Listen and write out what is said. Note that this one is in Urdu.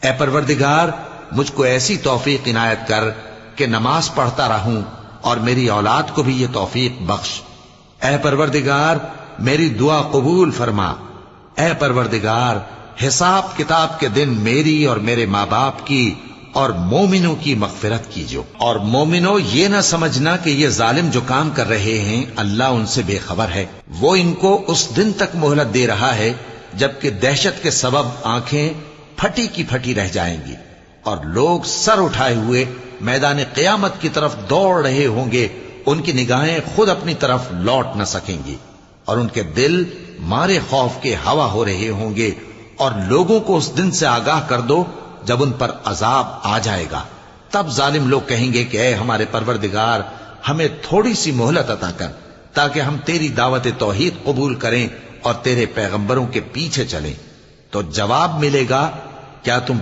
اے پروردگار مجھ کو ایسی توفیق عنایت کر کہ نماز پڑھتا رہوں اور میری اولاد کو بھی یہ توفیق بخش۔ اے پروردگار میری دعا قبول فرما۔ اے پروردگار حساب کتاب کے دن میری اور میرے ماں باپ کی اور مومنوں کی مغفرت کیجو۔ اور مومنوں یہ نہ سمجھنا کہ یہ ظالم جو کام کر رہے ہیں اللہ ان سے بے خبر ہے، وہ ان کو اس دن تک مہلت دے رہا ہے جبکہ دہشت کے سبب آنکھیں پھٹی کی پھٹی رہ جائیں گی اور لوگ سر اٹھائے ہوئے میدان قیامت کی طرف دوڑ رہے ہوں گے، ان کی نگاہیں خود اپنی طرف لوٹ نہ سکیں گی اور ان کے دل مارے خوف کے ہوا ہو رہے ہوں گے۔ اور لوگوں کو اس دن سے آگاہ کر دو جب ان پر عذاب آ جائے گا، تب ظالم لوگ کہیں گے کہ اے ہمارے پروردگار ہمیں تھوڑی سی مہلت عطا کر تاکہ ہم تیری دعوت توحید قبول کریں اور تیرے پیغمبروں کے پیچھے چلیں۔ تو جواب ملے گا کیا تم